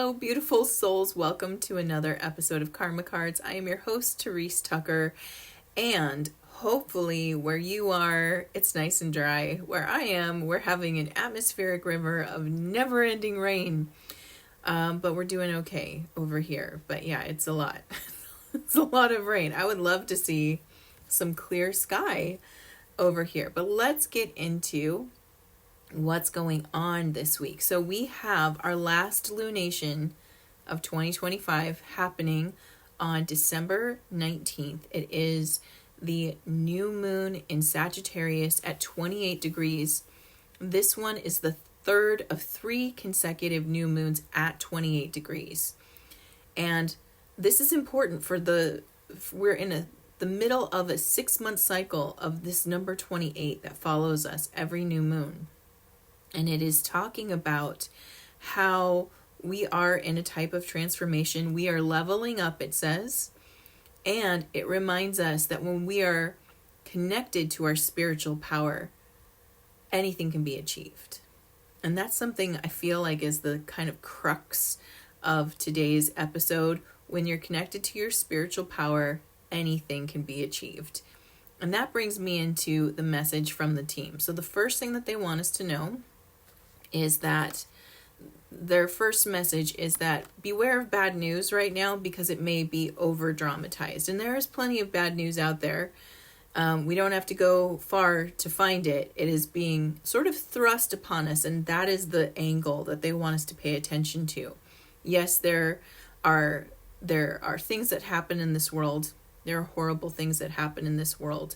Hello, beautiful souls. Welcome to another episode of Karma Cards. I am your host, Therese Tucker, and hopefully where you are, it's nice and dry. Where I am, we're having an atmospheric river of never-ending rain, but we're doing okay over here. But yeah, it's a lot. It's a lot of rain. I would love to see some clear sky over here, but let's get into what's going on this week. So we have our last lunation of 2025 happening on December 19th. It is the new moon in Sagittarius at 28 degrees. This one is the third of 3 consecutive new moons at 28 degrees. And this is important we're in the middle of a 6-month cycle of this number 28 that follows us every new moon. And it is talking about how we are in a type of transformation. We are leveling up, it says. And it reminds us that when we are connected to our spiritual power, anything can be achieved. And that's something I feel like is the kind of crux of today's episode. When you're connected to your spiritual power, anything can be achieved. And that brings me into the message from the team. So the first thing that they want us to know is that their first message is that beware of bad news right now because it may be over dramatized. And there is plenty of bad news out there. We don't have to go far to find it. It is being sort of thrust upon us, and that is the angle that they want us to pay attention to. Yes, there are things that happen in this world. There are horrible things that happen in this world.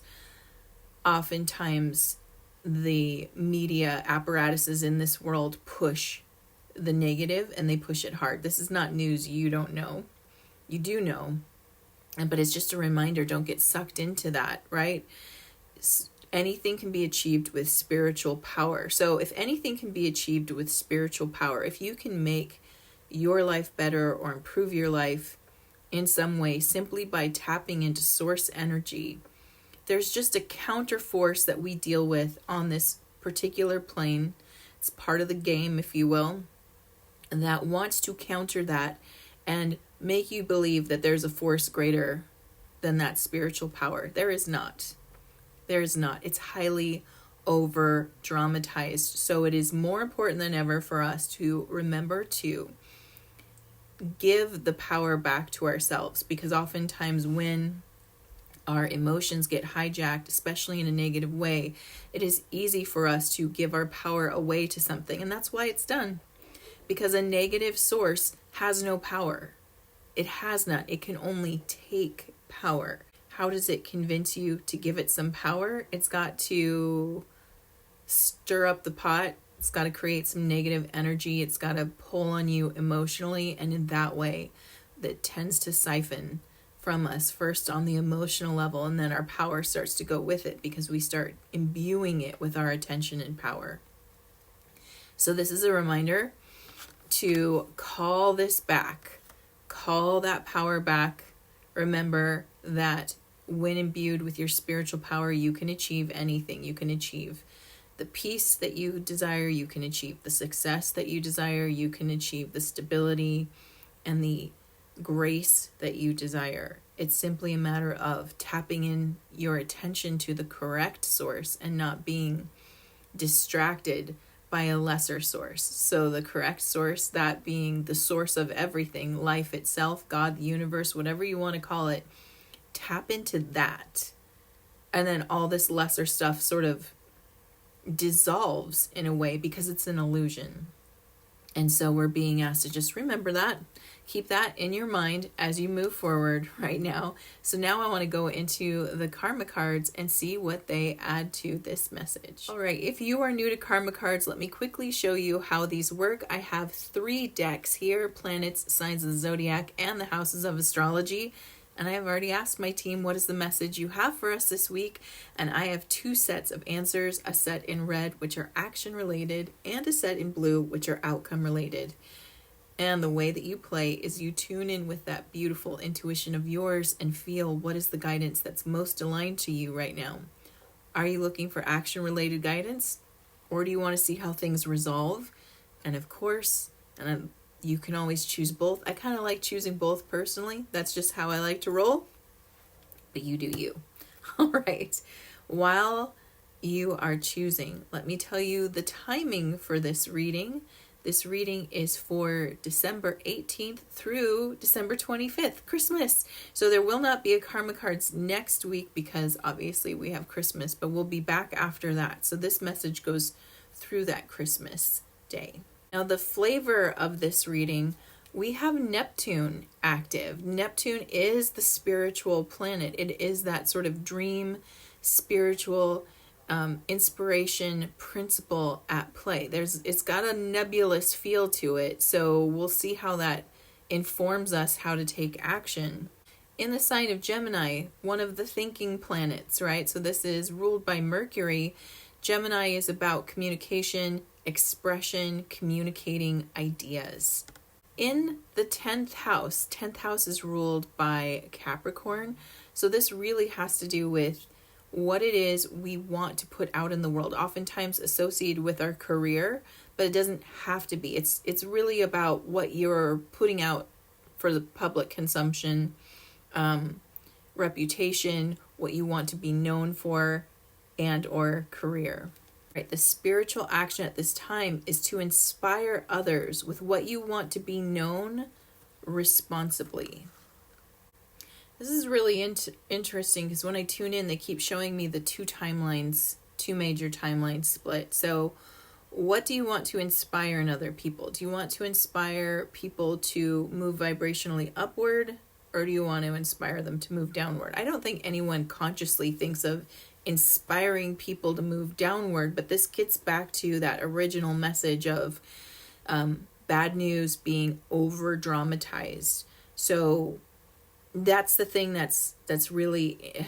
Oftentimes, the media apparatuses in this world push the negative, and they push it hard. This is not news you don't know. You do know, but it's just a reminder, don't get sucked into that, right? Anything can be achieved with spiritual power. So if anything can be achieved with spiritual power, if you can make your life better or improve your life in some way simply by tapping into source energy, there's just a counter force that we deal with on this particular plane. It's part of the game, if you will, that wants to counter that and make you believe that there's a force greater than that spiritual power. There is not. There is not. It's highly over dramatized. So it is more important than ever for us to remember to give the power back to ourselves, because oftentimes when our emotions get hijacked, especially in a negative way, it is easy for us to give our power away to something. And that's why it's done. Because a negative source has no power. It has none. It can only take power. How does it convince you to give it some power? It's got to stir up the pot. It's got to create some negative energy. It's got to pull on you emotionally. And in that way, that tends to siphon from us, first on the emotional level, and then our power starts to go with it because we start imbuing it with our attention and power. So this is a reminder to call this back, call that power back. Remember that when imbued with your spiritual power, you can achieve anything. You can achieve the peace that you desire, you can achieve the success that you desire, you can achieve the stability and the grace that you desire. It's simply a matter of tapping in your attention to the correct source and not being distracted by a lesser source. So the correct source, that being the source of everything, life itself, God, the universe, whatever you want to call it, tap into that. And then all this lesser stuff sort of dissolves in a way because it's an illusion. And so we're being asked to just remember that. Keep that in your mind as you move forward right now. So now I want to go into the karma cards and see what they add to this message. All right, if you are new to karma cards, let me quickly show you how these work. I have 3 decks here: planets, signs of the zodiac, and the houses of astrology. And I have already asked my team, what is the message you have for us this week? And I have 2 sets of answers, a set in red, which are action related, and a set in blue, which are outcome related. And the way that you play is you tune in with that beautiful intuition of yours and feel what is the guidance that's most aligned to you right now. Are you looking for action related guidance? Or do you want to see how things resolve? And of course, and You can always choose both. I kind of like choosing both personally. That's just how I like to roll. But you do you. All right. While you are choosing, let me tell you the timing for this reading. This reading is for December 18th through December 25th, Christmas. So there will not be a Karma Cards next week because obviously we have Christmas, but we'll be back after that. So this message goes through that Christmas day. Now the flavor of this reading, we have Neptune active. Neptune is the spiritual planet. It is that sort of dream, spiritual inspiration principle at play. It's got a nebulous feel to it, so we'll see how that informs us how to take action. In the sign of Gemini, one of the thinking planets, right? So this is ruled by Mercury. Gemini is about communication, expression, communicating ideas. In the 10th house is ruled by Capricorn. So this really has to do with what it is we want to put out in the world, oftentimes associated with our career, but it doesn't have to be. It's really about what you're putting out for the public consumption, reputation, what you want to be known for, and or career. Right? The spiritual action at this time is to inspire others with what you want to be known responsibly. This is really interesting because when I tune in, they keep showing me the two major timelines split. So what do you want to inspire in other people? Do you want to inspire people to move vibrationally upward, or do you want to inspire them to move downward? I don't think anyone consciously thinks of inspiring people to move downward, but this gets back to that original message of bad news being over dramatized. So that's the thing that's really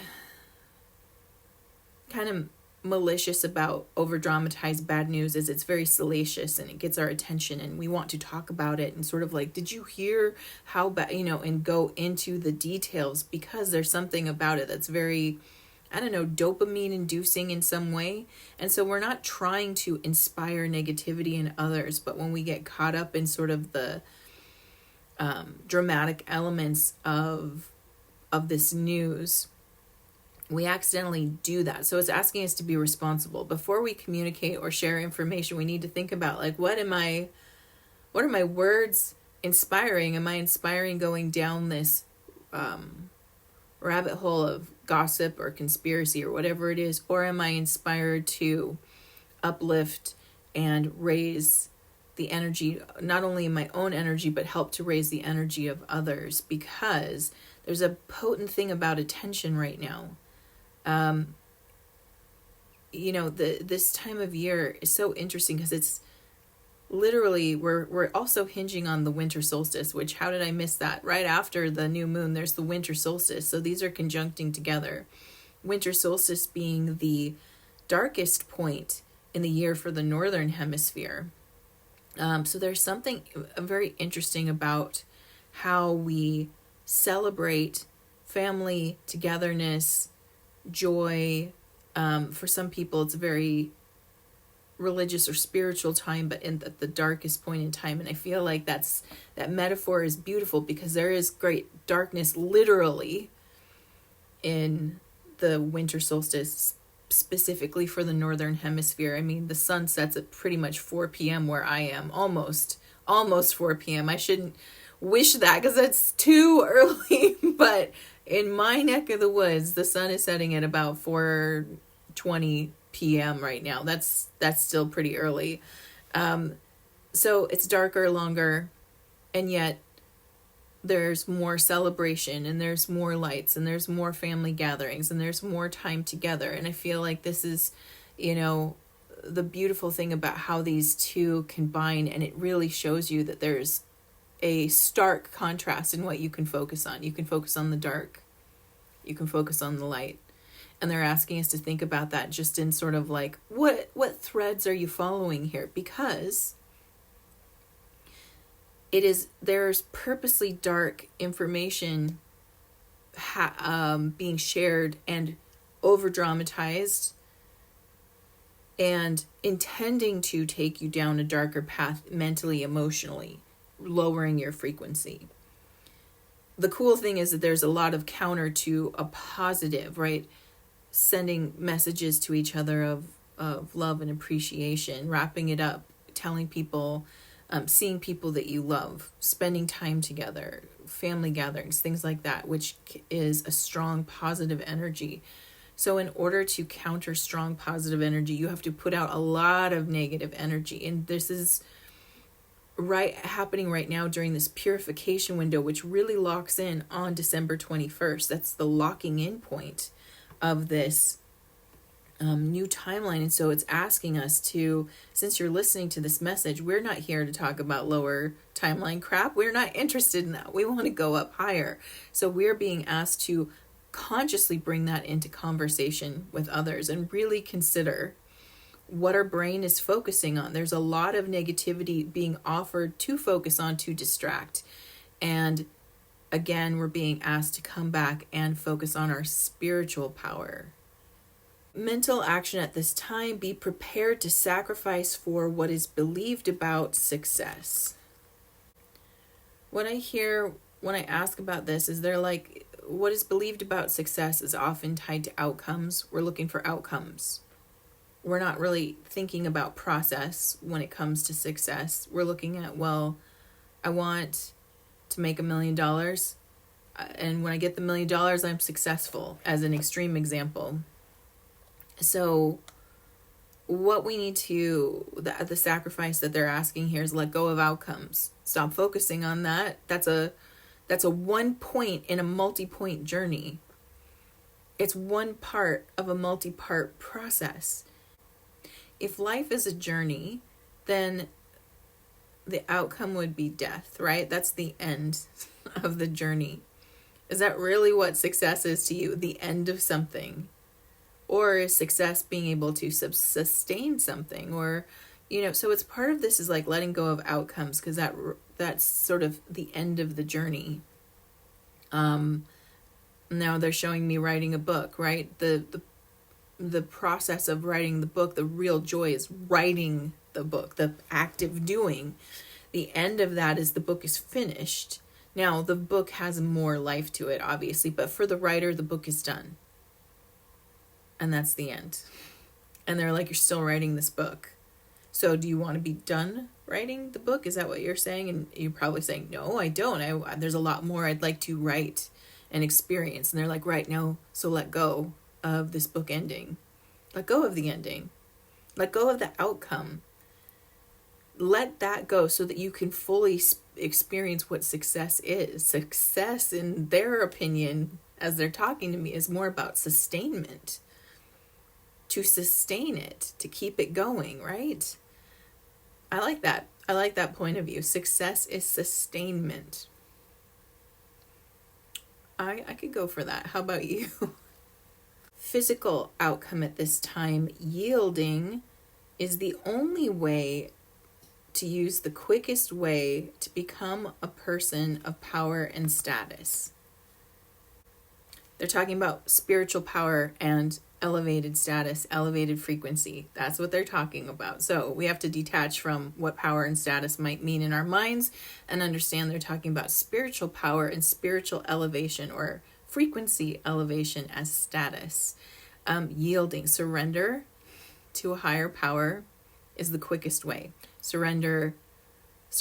kind of malicious about over dramatized bad news, is it's very salacious and it gets our attention and we want to talk about it and sort of like, did you hear how bad, and go into the details, because there's something about it that's very, dopamine inducing in some way. And so we're not trying to inspire negativity in others, but when we get caught up in sort of the dramatic elements of this news, we accidentally do that. So it's asking us to be responsible. Before we communicate or share information, we need to think about, like, what are my words inspiring? Am I inspiring going down this rabbit hole of gossip or conspiracy or whatever it is? Or am I inspired to uplift and raise the energy, not only my own energy, but help to raise the energy of others? Because there's a potent thing about attention right now. This time of year is so interesting because it's literally, we're also hinging on the winter solstice, which, how did I miss that? Right after the new moon, there's the winter solstice. So these are conjuncting together. Winter solstice being the darkest point in the year for the northern hemisphere. So there's something very interesting about how we celebrate family, togetherness, joy. For some people, it's a very religious or spiritual time, but in the darkest point in time. And I feel like that metaphor is beautiful because there is great darkness literally in the winter solstice, specifically for the northern hemisphere. I mean, the sun sets at pretty much 4 p.m. where I am, almost 4 p.m. I shouldn't wish that because that's too early, but in my neck of the woods, the sun is setting at about 4:20 p.m. right now. That's still pretty early. So it's darker, longer, and yet there's more celebration and there's more lights and there's more family gatherings and there's more time together. And I feel like this is, the beautiful thing about how these two combine, and it really shows you that there's a stark contrast in what you can focus on. You can focus on the dark. You can focus on the light. And they're asking us to think about that just in sort of like, what threads are you following here? Because there's purposely dark information being shared and over dramatized and intending to take you down a darker path mentally, emotionally. lowering your frequency. The cool thing is that there's a lot of counter to a positive, right? Sending messages to each other of love and appreciation, wrapping it up, telling people, seeing people that you love, spending time together, family gatherings, things like that, which is a strong positive energy. So in order to counter strong positive energy, you have to put out a lot of negative energy. And this is happening right now during this purification window, which really locks in on December 21st. That's the locking in point of this new timeline. And so it's asking us to, since you're listening to this message, we're not here to talk about lower timeline crap. We're not interested in that. We want to go up higher. So we're being asked to consciously bring that into conversation with others and really consider what our brain is focusing on. There's a lot of negativity being offered to focus on, to distract. And again, we're being asked to come back and focus on our spiritual power. Mental action at this time: be prepared to sacrifice for what is believed about success. When I ask about this, is there like, what is believed about success is often tied to outcomes. We're looking for outcomes. We're not really thinking about process when it comes to success. We're looking at, well, I want to make $1 million. And when I get the $1 million, I'm successful, as an extreme example. So what we need to, the sacrifice that they're asking here is let go of outcomes. Stop focusing on that. That's a one point in a multi-point journey. It's one part of a multi-part process. If life is a journey, then the outcome would be death, right? That's the end of the journey. Is that really what success is to you? The end of something? Or is success being able to sustain something? Or, so it's part of this is like letting go of outcomes, because that's sort of the end of the journey. Now they're showing me writing a book, right? The process of writing the book, the real joy is writing the book, the active doing. The end of that is the book is finished. Now, the book has more life to it, obviously, but for the writer, the book is done. And that's the end. And they're like, you're still writing this book. So do you want to be done writing the book? Is that what you're saying? And you're probably saying, no, I don't. There's a lot more I'd like to write and experience. And they're like, right, no, so let go of this book ending. Let go of the ending. Let go of the outcome. Let that go so that you can fully experience what success is. Success, in their opinion, as they're talking to me, is more about sustainment. To sustain it, to keep it going, right? I like that. I like that point of view. Success is sustainment. I could go for that. How about you? Physical outcome at this time: yielding is the only way to use the quickest way to become a person of power and status. They're talking about spiritual power and elevated status, elevated frequency. That's what they're talking about. So we have to detach from what power and status might mean in our minds and understand they're talking about spiritual power and spiritual elevation, or frequency elevation, as status. Yielding, surrender to a higher power is the quickest way. Surrender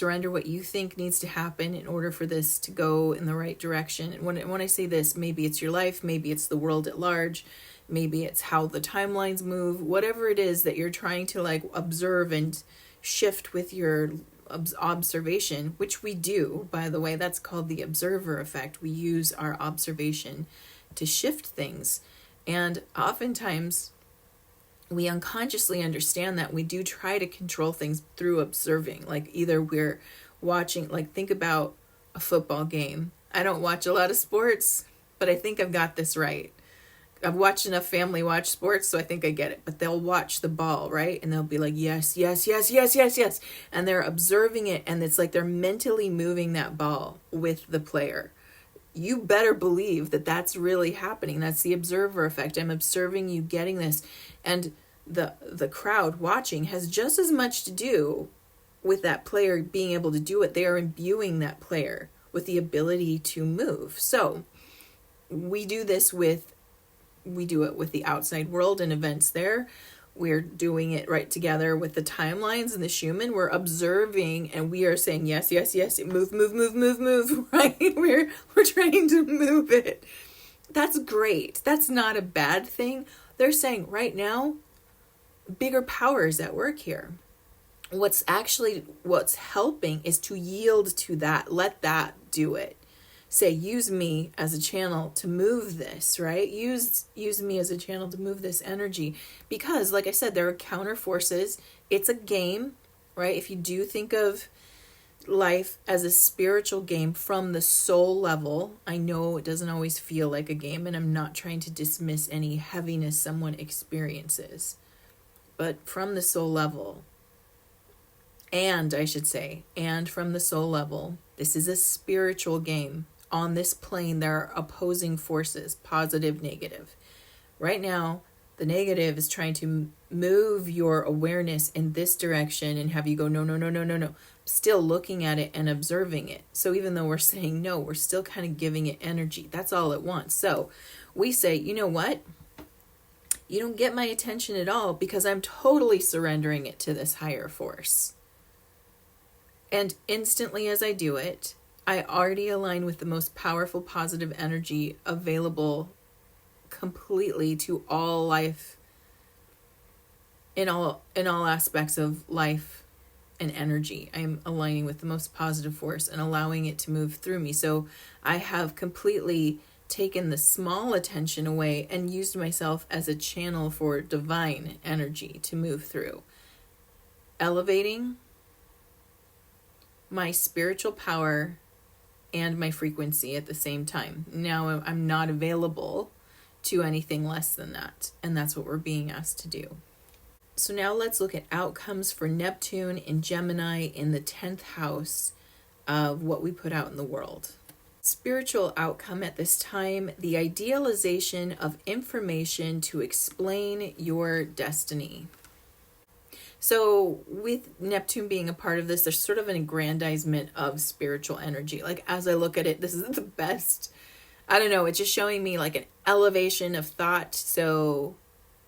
what you think needs to happen in order for this to go in the right direction. And when I say this, maybe it's your life, maybe it's the world at large, maybe it's how the timelines move, whatever it is that you're trying to like observe and shift with your observation, which we do, by the way. That's called the observer effect. We use our observation to shift things. And oftentimes we unconsciously understand that we do try to control things through observing. Like either we're watching, like think about a football game. I don't watch a lot of sports, but I think I've got this right. I've watched enough family watch sports, so I think I get it. But they'll watch the ball, right? And they'll be like, yes, yes, yes, yes, yes, yes. And they're observing it, and it's like they're mentally moving that ball with the player. You better believe that that's really happening. That's the observer effect. I'm observing you getting this. And the crowd watching has just as much to do with that player being able to do it, they are imbuing that player with the ability to move. So we do it with the outside world and events there. We're doing it right together with the timelines and the Schumann. We're observing and we are saying, yes, yes, yes, move, move, move, move, move, right? We're trying to move it. That's great. That's not a bad thing. They're saying right now, bigger power is at work here. What's helping is to yield to that. Let that do it. Say, use me as a channel to move this, right? Use me as a channel to move this energy. Because, like I said, there are counter forces. It's a game, right? If you do think of life as a spiritual game from the soul level, I know it doesn't always feel like a game, and I'm not trying to dismiss any heaviness someone experiences. But from the soul level, and from the soul level, this is a spiritual game. On this plane, there are opposing forces, positive, negative. Right now, the negative is trying to move your awareness in this direction and have you go, no, no, no, no, no, no. Still looking at it and observing it. So even though we're saying no, we're still kind of giving it energy. That's all it wants. So we say, you know what? You don't get my attention at all because I'm totally surrendering it to this higher force. And instantly as I do it, I already align with the most powerful positive energy available completely to all life, in all aspects of life and energy. I am aligning with the most positive force and allowing it to move through me. So I have completely taken the small attention away and used myself as a channel for divine energy to move through, elevating my spiritual power and my frequency at the same time. Now I'm not available to anything less than that. And that's what we're being asked to do. So now let's look at outcomes for Neptune in Gemini in the 10th house of what we put out in the world. Spiritual outcome at this time, the idealization of information to explain your destiny. So with Neptune being a part of this, there's sort of an aggrandizement of spiritual energy. Like as I look at it, this is the best. I don't know, it's just showing me like an elevation of thought. So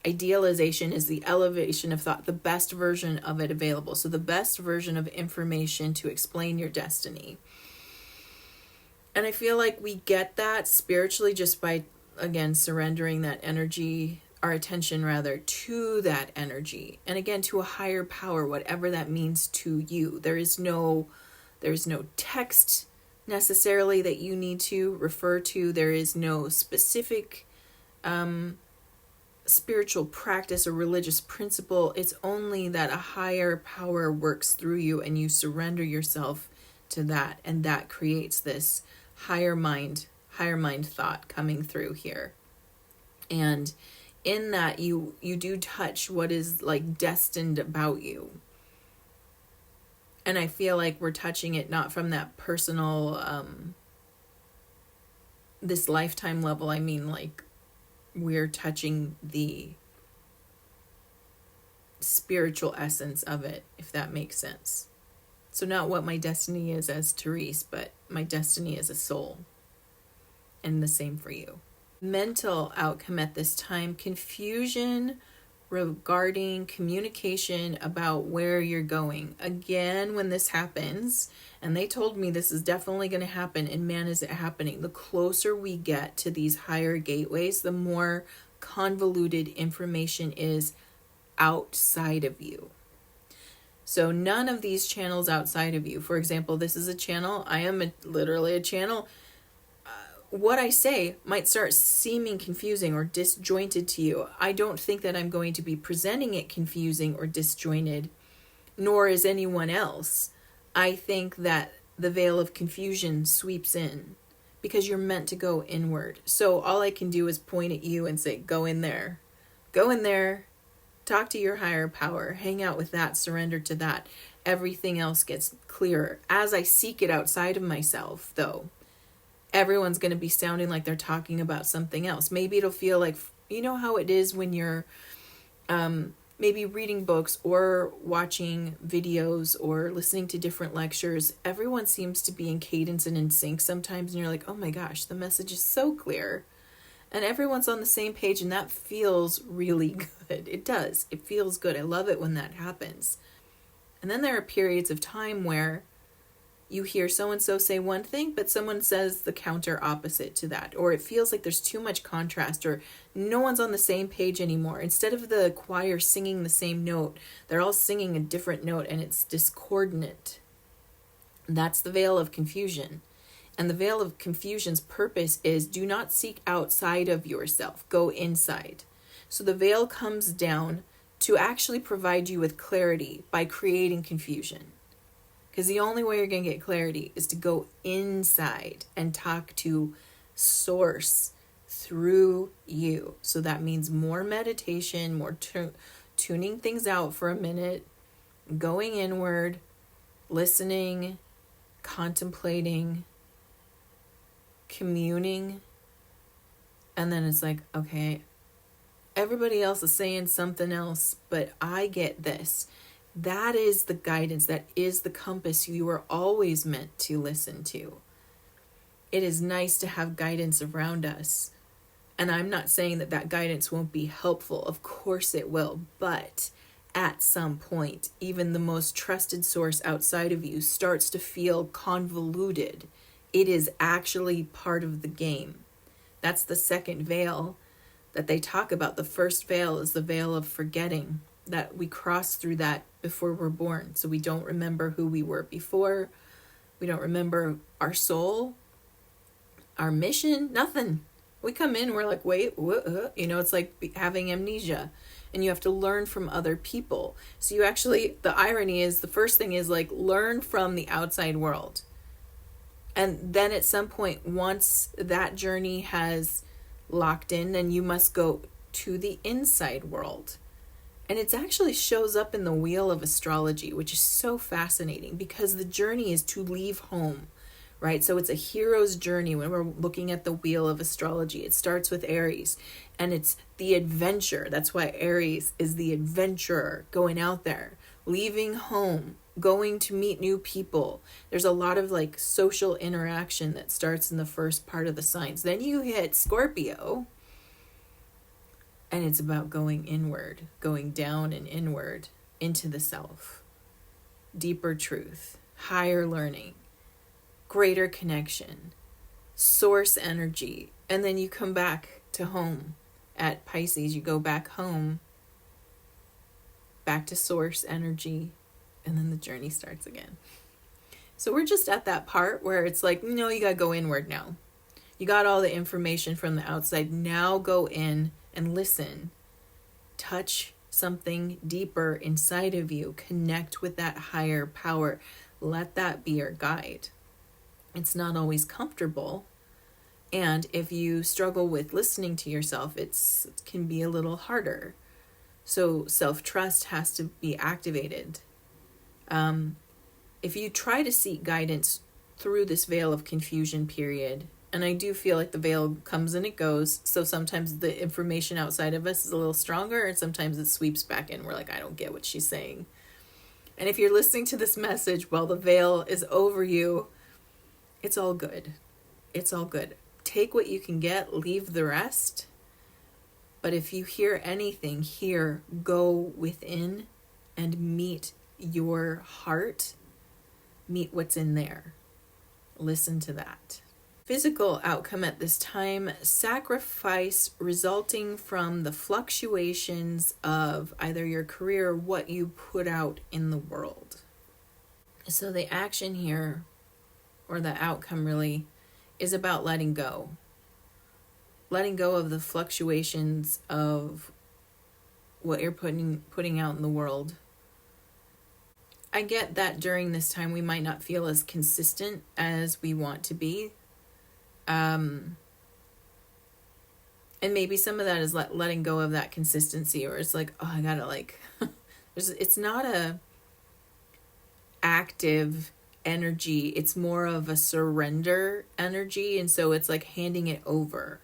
idealization is the elevation of thought, the best version of it available. So the best version of information to explain your destiny. And I feel like we get that spiritually just by, again, surrendering that energy, our attention rather, to that energy. And again, to a higher power, whatever that means to you. There's no text necessarily that you need to refer to. There is no specific spiritual practice or religious principle. It's only that a higher power works through you and you surrender yourself to that. And that creates this higher mind thought coming through here. And in that you do touch what is like destined about you. And I feel like we're touching it not from that personal, this lifetime level. I mean, like we're touching the spiritual essence of it, if that makes sense. So not what my destiny is as Therese, but my destiny as a soul. And the same for you. Mental outcome at this time, confusion regarding communication about where you're going. Again, when this happens, and they told me this is definitely going to happen, and man, is it happening. The closer we get to these higher gateways, the more convoluted information is outside of you. So none of these channels outside of you. For example, this is a channel. I am literally a channel. What I say might start seeming confusing or disjointed to you. I don't think that I'm going to be presenting it confusing or disjointed, nor is anyone else. I think that the veil of confusion sweeps in because you're meant to go inward. So all I can do is point at you and say, go in there, talk to your higher power, hang out with that, surrender to that. Everything else gets clearer. As I seek it outside of myself, though, everyone's going to be sounding like they're talking about something else. Maybe it'll feel like, you know how it is when you're maybe reading books or watching videos or listening to different lectures, everyone seems to be in cadence and in sync sometimes. And you're like, oh my gosh, the message is so clear. And everyone's on the same page, and that feels really good. It does. It feels good. I love it when that happens. And then there are periods of time where you hear so-and-so say one thing, but someone says the counter opposite to that. Or it feels like there's too much contrast, or no one's on the same page anymore. Instead of the choir singing the same note, they're all singing a different note, and it's discordant. That's the veil of confusion. And the veil of confusion's purpose is do not seek outside of yourself. Go inside. So the veil comes down to actually provide you with clarity by creating confusion. Because the only way you're going to get clarity is to go inside and talk to source through you. So that means more meditation, more tuning things out for a minute, going inward, listening, contemplating, communing. And then it's like, okay, everybody else is saying something else, but I get this. That is the guidance. That is the compass you are always meant to listen to. It is nice to have guidance around us. And I'm not saying that that guidance won't be helpful. Of course it will. But at some point, even the most trusted source outside of you starts to feel convoluted. It is actually part of the game. That's the second veil that they talk about. The first veil is the veil of forgetting, that we cross through that before we're born. So we don't remember who we were before. We don't remember our soul, our mission, nothing. We come in, we're like, wait, what? It's like having amnesia, and you have to learn from other people. So you actually, the irony is, the first thing is like learn from the outside world. And then at some point, once that journey has locked in, then you must go to the inside world. And it actually shows up in the wheel of astrology, which is so fascinating because the journey is to leave home, right? So it's a hero's journey when we're looking at the wheel of astrology. It starts with Aries, and it's the adventure. That's why Aries is the adventurer, going out there, leaving home, going to meet new people. There's a lot of like social interaction that starts in the first part of the signs. Then you hit Scorpio, and it's about going inward, going down and inward into the self. Deeper truth, higher learning, greater connection, source energy. And then you come back to home at Pisces. You go back home, back to source energy, and then the journey starts again. So we're just at that part where it's like, no, you got to go inward now. You got all the information from the outside. Now go in and listen. Touch something deeper inside of you. Connect with that higher power. Let that be your guide. It's not always comfortable. And if you struggle with listening to yourself, it can be a little harder. So self-trust has to be activated. If you try to seek guidance through this veil of confusion period, and I do feel like the veil comes and it goes. So sometimes the information outside of us is a little stronger, and sometimes it sweeps back in. We're like, I don't get what she's saying. And if you're listening to this message while the veil is over you, it's all good. It's all good. Take what you can get, leave the rest. But if you hear anything here, go within and meet your heart. Meet what's in there. Listen to that. Physical outcome at this time, sacrifice resulting from the fluctuations of either your career or what you put out in the world. So the action here, or the outcome really, is about letting go. Letting go of the fluctuations of what you're putting out in the world. I get that during this time we might not feel as consistent as we want to be. And maybe some of that is letting go of that consistency, or it's like, oh, I gotta like, it's not a active energy. It's more of a surrender energy. And so it's like handing it over,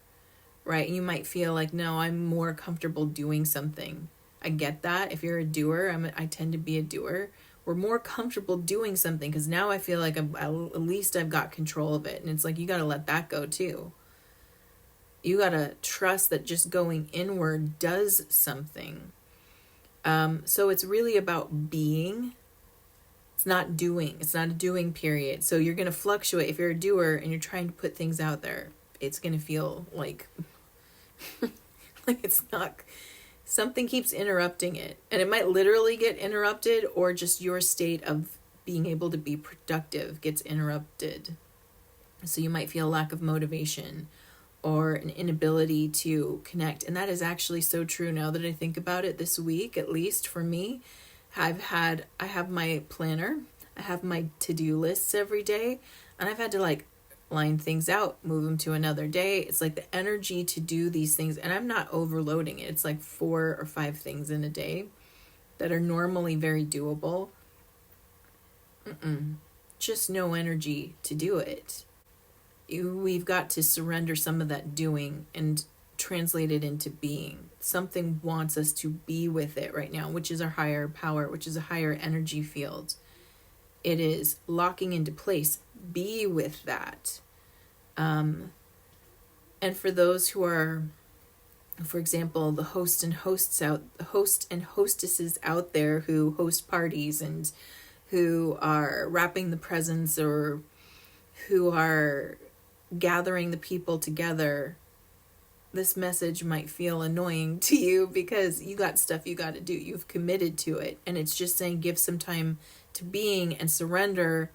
right? And you might feel like, no, I'm more comfortable doing something. I get that. If you're a doer, I tend to be a doer. We're more comfortable doing something because now I feel like at least I've got control of it. And it's like, you got to let that go too. You got to trust that just going inward does something. So it's really about being. It's not doing. It's not a doing period. So you're going to fluctuate. If you're a doer and you're trying to put things out there, it's going to feel like, like it's not, something keeps interrupting it. And it might literally get interrupted, or just your state of being able to be productive gets interrupted. So you might feel a lack of motivation or an inability to connect. And that is actually so true now that I think about it. This week, at least for me, I have my planner, I have my to-do lists every day, and I've had to like line things out, move them to another day. It's like the energy to do these things, and I'm not overloading it. It's like 4 or 5 things in a day that are normally very doable. Just no energy to do it. We've got to surrender some of that doing and translate it into being. Something wants us to be with it right now, which is our higher power, which is a higher energy field. It is locking into place. Be with that. And for those who are, for example, the host and hostesses out there who host parties and who are wrapping the presents or who are gathering the people together, this message might feel annoying to you because you got stuff you got to do. You've committed to it. And it's just saying give some time to being and surrender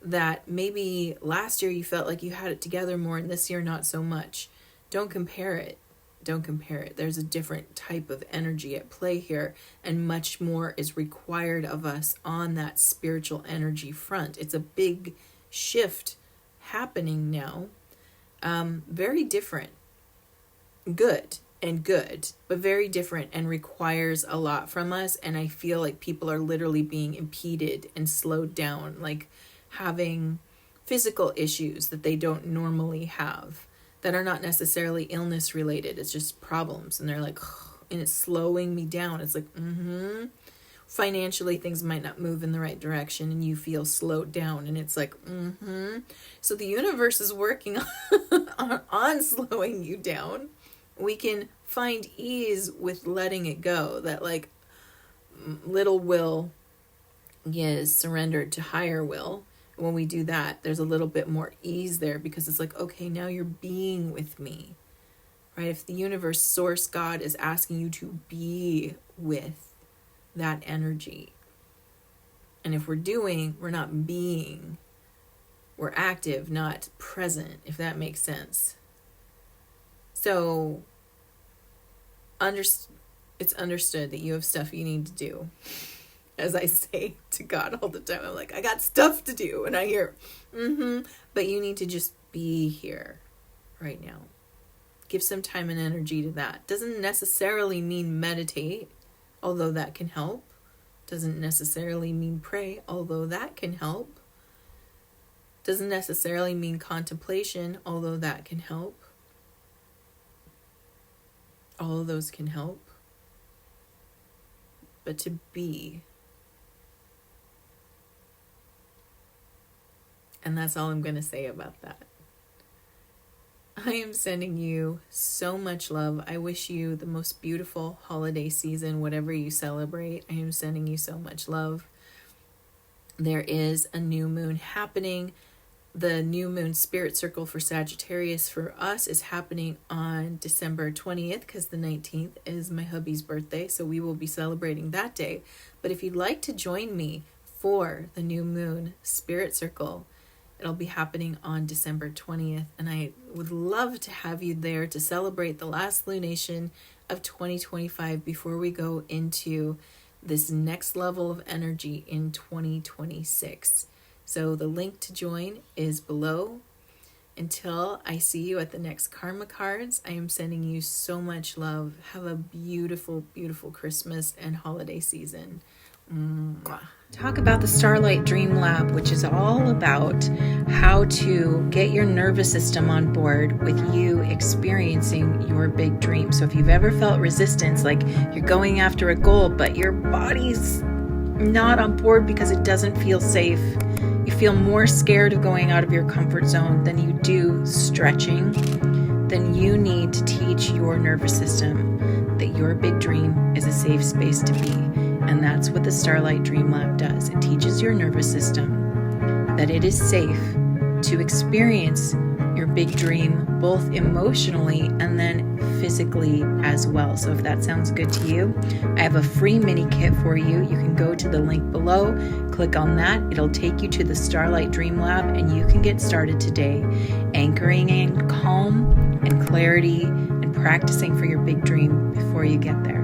that maybe last year you felt like you had it together more and this year not so much. Don't compare it. Don't compare it. There's a different type of energy at play here, and much more is required of us on that spiritual energy front. It's a big shift happening now. Very different. Good, but very different, and requires a lot from us. And I feel like people are literally being impeded and slowed down, like having physical issues that they don't normally have, that are not necessarily illness related. It's just problems, and they're like, and it's slowing me down. It's like, financially things might not move in the right direction and you feel slowed down, and it's like, So the universe is working on slowing you down. We can find ease with letting it go. That like little will is surrendered to higher will. When we do that, there's a little bit more ease there, because it's like, okay, now you're being with me, right? If the universe, source, God is asking you to be with that energy. And if we're doing, we're not being. We're active, not present, if that makes sense. So it's understood that you have stuff you need to do. As I say to God all the time, I'm like, I got stuff to do. And I hear, but you need to just be here right now. Give some time and energy to that. Doesn't necessarily mean meditate, although that can help. Doesn't necessarily mean pray, although that can help. Doesn't necessarily mean contemplation, although that can help. All of those can help. But to be. And that's all I'm going to say about that. I am sending you so much love. I wish you the most beautiful holiday season, whatever you celebrate. I am sending you so much love. There is a new moon happening. The new moon spirit circle for Sagittarius for us is happening on December 20th, because the 19th is my hubby's birthday. So we will be celebrating that day. But if you'd like to join me for the new moon spirit circle, it'll be happening on December 20th, and I would love to have you there to celebrate the last lunation of 2025 before we go into this next level of energy in 2026. So the link to join is below. Until I see you at the next Karma Cards, I am sending you so much love. Have a beautiful, beautiful Christmas and holiday season. Mwah. Talk about the Starlight Dream Lab, which is all about how to get your nervous system on board with you experiencing your big dream. So if you've ever felt resistance, like you're going after a goal, but your body's not on board because it doesn't feel safe, you feel more scared of going out of your comfort zone than you do stretching, then you need to teach your nervous system that your big dream is a safe space to be. And that's what the Starlight Dream Lab does. It teaches your nervous system that it is safe to experience your big dream, both emotionally and then physically as well. So if that sounds good to you, I have a free mini kit for you. You can go to the link below, click on that. It'll take you to the Starlight Dream Lab, and you can get started today, anchoring in calm and clarity and practicing for your big dream before you get there.